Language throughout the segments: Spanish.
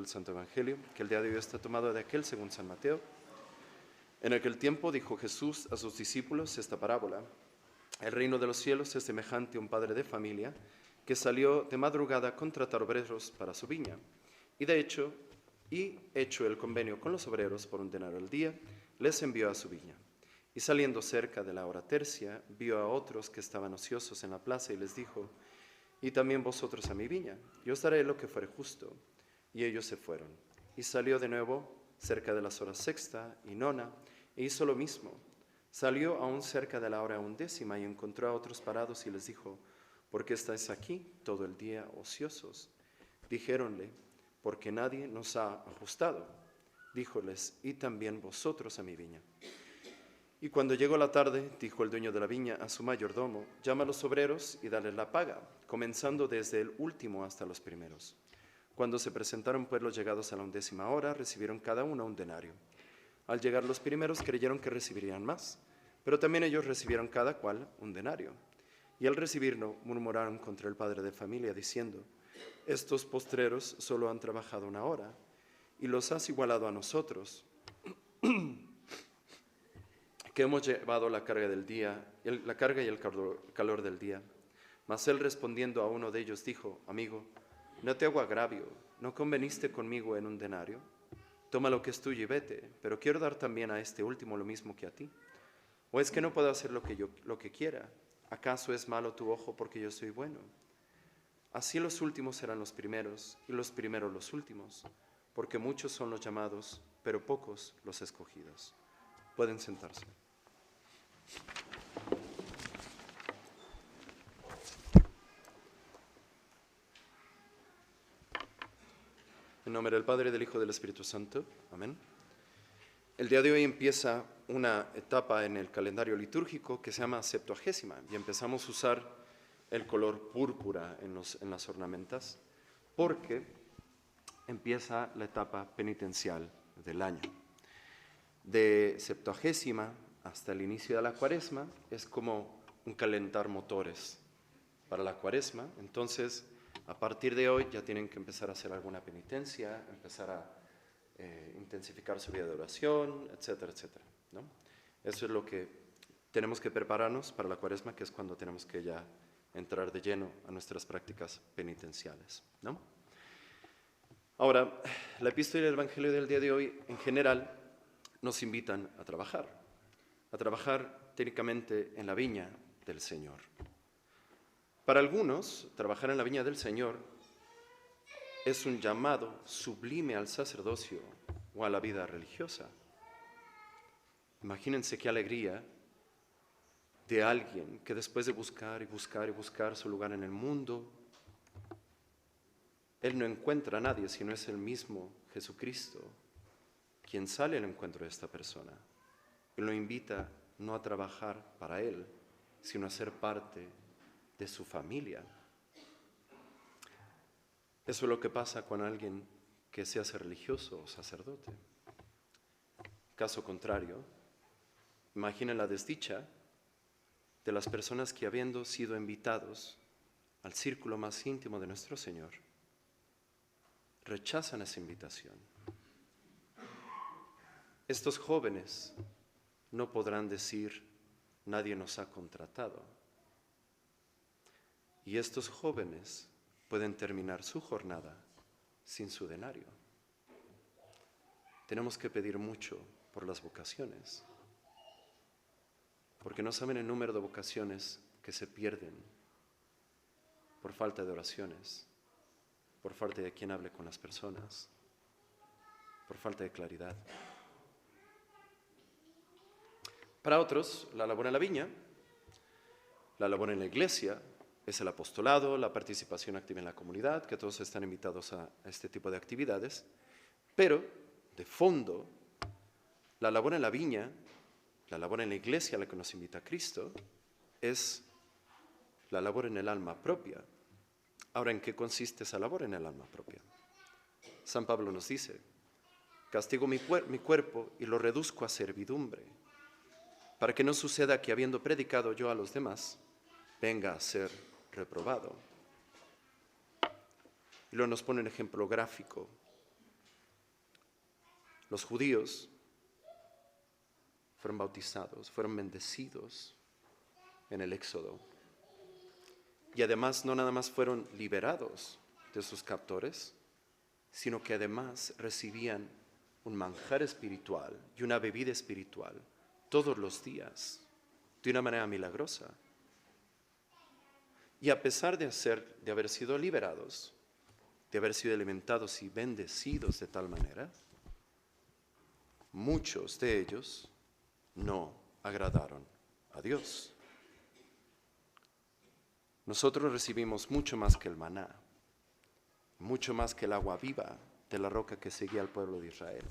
del Santo Evangelio, que el día de hoy está tomado de aquel según San Mateo. En aquel tiempo dijo Jesús a sus discípulos esta parábola: el reino de los cielos es semejante a un padre de familia que salió de madrugada a contratar obreros para su viña. Y hecho el convenio con los obreros por 1 denario al día, les envió a su viña. Y saliendo cerca de la hora tercia, vio a otros que estaban ociosos en la plaza y les dijo: y también vosotros a mi viña, yo os daré lo que fuere justo. Y ellos se fueron. Y salió de nuevo cerca de las horas sexta y nona, e hizo lo mismo. Salió aún cerca de la hora 11 y encontró a otros parados y les dijo: ¿por qué estáis aquí todo el día ociosos? Dijéronle: porque nadie nos ha ajustado. Díjoles: y también vosotros a mi viña. Y cuando llegó la tarde, dijo el dueño de la viña a su mayordomo: llama a los obreros y dale la paga, comenzando desde el último hasta los primeros. Cuando se presentaron pues los llegados a la 11ª hora, recibieron cada uno 1 denario. Al llegar los primeros creyeron que recibirían más, pero también ellos recibieron cada cual 1 denario. Y al recibirlo murmuraron contra el padre de familia, diciendo: estos postreros solo han trabajado 1 hora, y los has igualado a nosotros, que hemos llevado la carga del día, la carga y el calor del día. Mas él, respondiendo a uno de ellos, dijo: amigo, no te hago agravio, ¿no conveniste conmigo en 1 denario? Toma lo que es tuyo y vete, pero quiero dar también a este último lo mismo que a ti. ¿O es que no puedo hacer lo que quiera? ¿Acaso es malo tu ojo porque yo soy bueno? Así los últimos serán los primeros, y los primeros los últimos, porque muchos son los llamados, pero pocos los escogidos. Pueden sentarse. En nombre del Padre, del Hijo y del Espíritu Santo. Amén. El día de hoy empieza una etapa en el calendario litúrgico que se llama Septuagésima, y empezamos a usar el color púrpura en las ornamentas, porque empieza la etapa penitencial del año. De Septuagésima hasta el inicio de la Cuaresma es como un calentar motores para la Cuaresma. Entonces, a partir de hoy ya tienen que empezar a hacer alguna penitencia, empezar a intensificar su vida de oración, etcétera, etcétera, ¿no? Eso es lo que tenemos que prepararnos para la Cuaresma, que es cuando tenemos que ya entrar de lleno a nuestras prácticas penitenciales, ¿no? Ahora, la epístola y el Evangelio del día de hoy, en general, nos invitan a trabajar técnicamente en la viña del Señor. Para algunos, trabajar en la viña del Señor es un llamado sublime al sacerdocio o a la vida religiosa. Imagínense qué alegría de alguien que después de buscar y buscar y buscar su lugar en el mundo, él no encuentra a nadie sino es el mismo Jesucristo quien sale al encuentro de esta persona y lo invita no a trabajar para él, sino a ser parte de su familia. Eso es lo que pasa con alguien que se hace religioso o sacerdote. Caso contrario, imaginen la desdicha de las personas que, habiendo sido invitados al círculo más íntimo de nuestro Señor, rechazan esa invitación. Estos jóvenes no podrán decir: nadie nos ha contratado. Y estos jóvenes pueden terminar su jornada sin su denario. Tenemos que pedir mucho por las vocaciones, porque no saben el número de vocaciones que se pierden por falta de oraciones, por falta de quien hable con las personas, por falta de claridad. Para otros, la labor en la viña, la labor en la iglesia, es el apostolado, la participación activa en la comunidad, que todos están invitados a este tipo de actividades, pero de fondo, la labor en la viña, la labor en la iglesia a la que nos invita Cristo, es la labor en el alma propia. Ahora, ¿en qué consiste esa labor en el alma propia? San Pablo nos dice: castigo mi cuerpo y lo reduzco a servidumbre, para que no suceda que, habiendo predicado yo a los demás, venga a ser reprobado. Y luego nos pone un ejemplo gráfico Los judíos fueron bautizados, fueron bendecidos en el Éxodo. Y además no nada más fueron liberados de sus captores, sino que además recibían un manjar espiritual y una bebida espiritual todos los días, de una manera milagrosa. Y a pesar de haber sido liberados, de haber sido alimentados y bendecidos de tal manera, muchos de ellos no agradaron a Dios. Nosotros recibimos mucho más que el maná, mucho más que el agua viva de la roca que seguía al pueblo de Israel.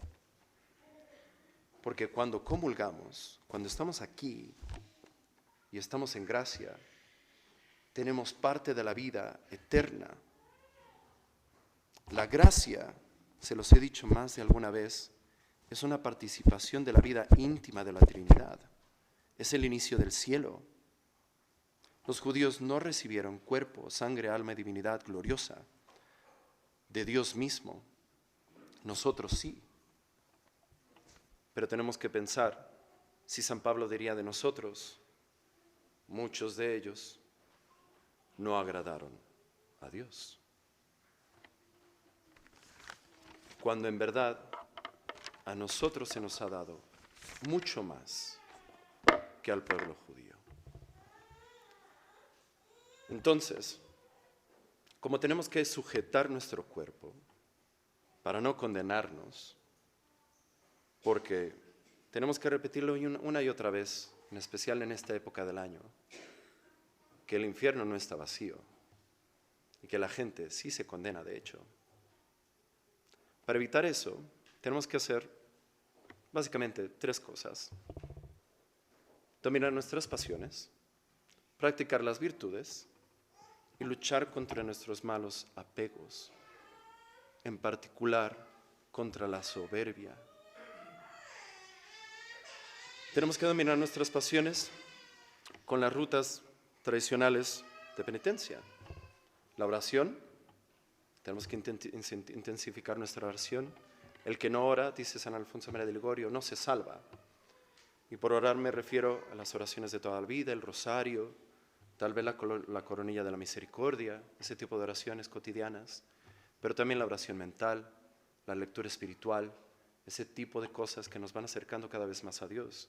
Porque cuando comulgamos, cuando estamos aquí y estamos en gracia, tenemos parte de la vida eterna. La gracia, se los he dicho más de alguna vez, es una participación de la vida íntima de la Trinidad. Es el inicio del cielo. Los judíos no recibieron cuerpo, sangre, alma y divinidad gloriosa de Dios mismo. Nosotros sí. Pero tenemos que pensar, si San Pablo diría de nosotros, muchos de ellos no agradaron a Dios. Cuando en verdad a nosotros se nos ha dado mucho más que al pueblo judío. Entonces, como tenemos que sujetar nuestro cuerpo para no condenarnos, porque tenemos que repetirlo una y otra vez, en especial en esta época del año, que el infierno no está vacío y que la gente sí se condena de hecho. Para evitar eso, tenemos que hacer básicamente 3 cosas. Dominar nuestras pasiones, practicar las virtudes y luchar contra nuestros malos apegos, en particular contra la soberbia. Tenemos que dominar nuestras pasiones con las rutas tradicionales de penitencia. La oración, tenemos que intensificar nuestra oración. El que no ora, dice San Alfonso María de Ligorio, no se salva. Y por orar me refiero a las oraciones de toda la vida, el rosario, tal vez la coronilla de la misericordia, ese tipo de oraciones cotidianas, pero también la oración mental, la lectura espiritual, ese tipo de cosas que nos van acercando cada vez más a Dios.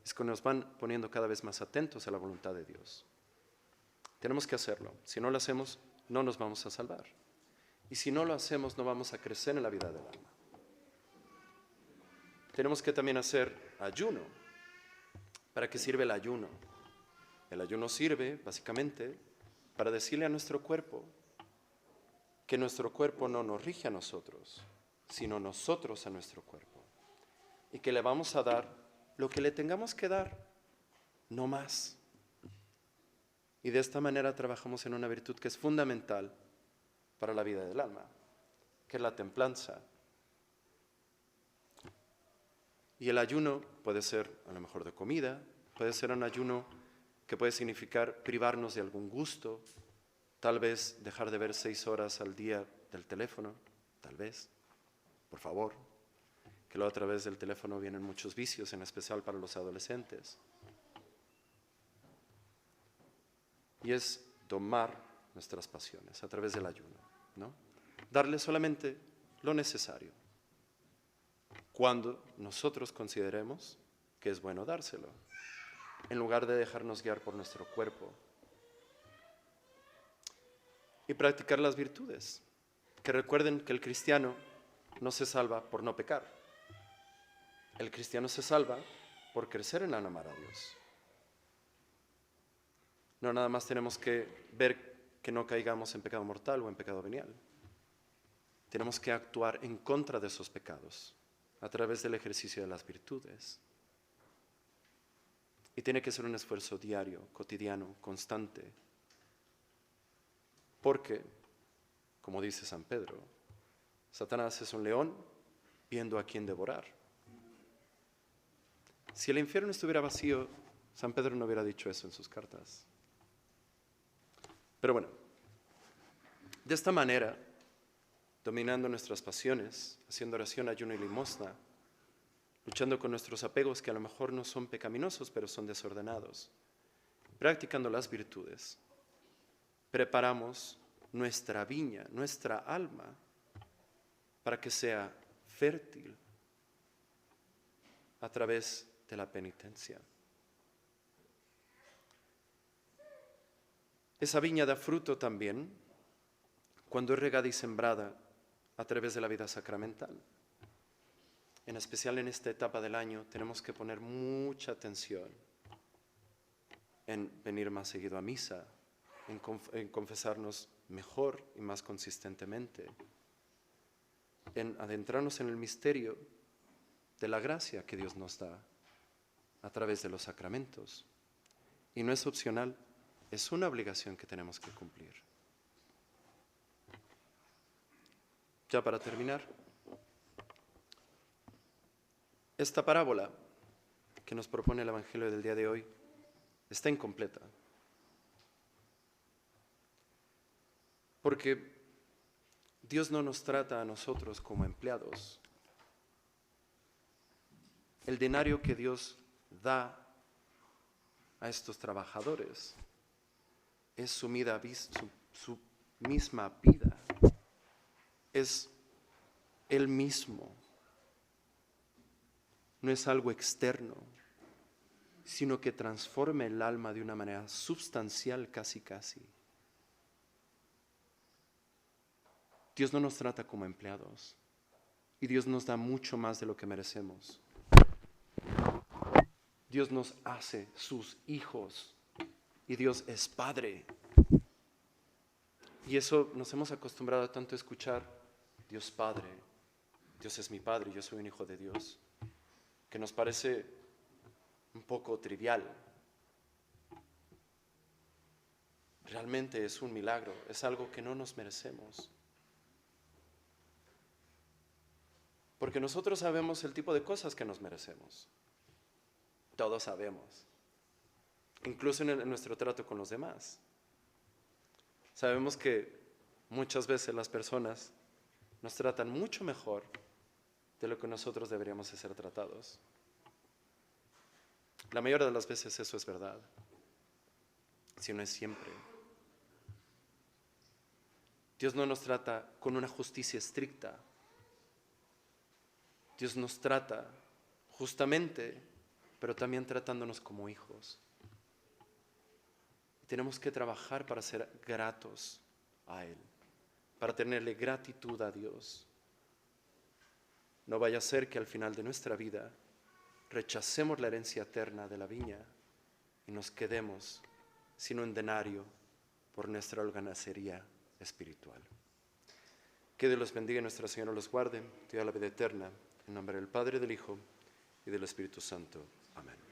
Es que nos van poniendo cada vez más atentos a la voluntad de Dios. Tenemos que hacerlo. Si no lo hacemos, no nos vamos a salvar. Y si no lo hacemos, no vamos a crecer en la vida del alma. Tenemos que también hacer ayuno. ¿Para qué sirve el ayuno? El ayuno sirve, básicamente, para decirle a nuestro cuerpo que nuestro cuerpo no nos rige a nosotros, sino nosotros a nuestro cuerpo. Y que le vamos a dar lo que le tengamos que dar, no más. Y de esta manera trabajamos en una virtud que es fundamental para la vida del alma, que es la templanza. Y el ayuno puede ser a lo mejor de comida, puede ser un ayuno que puede significar privarnos de algún gusto, tal vez dejar de ver 6 horas al día del teléfono, tal vez, por favor, que luego a través del teléfono vienen muchos vicios, en especial para los adolescentes. Y es domar nuestras pasiones a través del ayuno, ¿no? Darle solamente lo necesario, cuando nosotros consideremos que es bueno dárselo, en lugar de dejarnos guiar por nuestro cuerpo. Y practicar las virtudes, que recuerden que el cristiano no se salva por no pecar. El cristiano se salva por crecer en amar a Dios. No nada más tenemos que ver que no caigamos en pecado mortal o en pecado venial. Tenemos que actuar en contra de esos pecados a través del ejercicio de las virtudes. Y tiene que ser un esfuerzo diario, cotidiano, constante. Porque, como dice San Pedro, Satanás es un león viendo a quién devorar. Si el infierno estuviera vacío, San Pedro no hubiera dicho eso en sus cartas. Pero bueno, de esta manera, dominando nuestras pasiones, haciendo oración, ayuno y limosna, luchando con nuestros apegos que a lo mejor no son pecaminosos, pero son desordenados, practicando las virtudes. Preparamos nuestra viña, nuestra alma, para que sea fértil a través de la penitencia. Esa viña da fruto también cuando es regada y sembrada a través de la vida sacramental. En especial en esta etapa del año tenemos que poner mucha atención en venir más seguido a misa, en confesarnos mejor y más consistentemente, en adentrarnos en el misterio de la gracia que Dios nos da a través de los sacramentos. Y no es opcional, es una obligación que tenemos que cumplir. Ya para terminar, esta parábola que nos propone el Evangelio del día de hoy está incompleta. Porque Dios no nos trata a nosotros como empleados. El denario que Dios da a estos trabajadores es su misma vida, es Él mismo. No es algo externo, sino que transforma el alma de una manera substancial casi. Dios no nos trata como empleados y Dios nos da mucho más de lo que merecemos. Dios nos hace sus hijos y Dios es Padre. Y eso nos hemos acostumbrado tanto a escuchar: Dios Padre, Dios es mi Padre, yo soy un hijo de Dios, que nos parece un poco trivial. Realmente es un milagro, es algo que no nos merecemos. Porque nosotros sabemos el tipo de cosas que nos merecemos. Todos sabemos. Incluso en nuestro trato con los demás. Sabemos que muchas veces las personas nos tratan mucho mejor de lo que nosotros deberíamos de ser tratados. La mayoría de las veces eso es verdad, si no es siempre. Dios no nos trata con una justicia estricta. Dios nos trata justamente, pero también tratándonos como hijos. Tenemos que trabajar para ser gratos a Él, para tenerle gratitud a Dios. No vaya a ser que al final de nuestra vida rechacemos la herencia eterna de la viña y nos quedemos sin un denario por nuestra holganacería espiritual. Que Dios los bendiga y Nuestra Señora los guarde, te da la vida eterna. En nombre del Padre, del Hijo y del Espíritu Santo. Amén.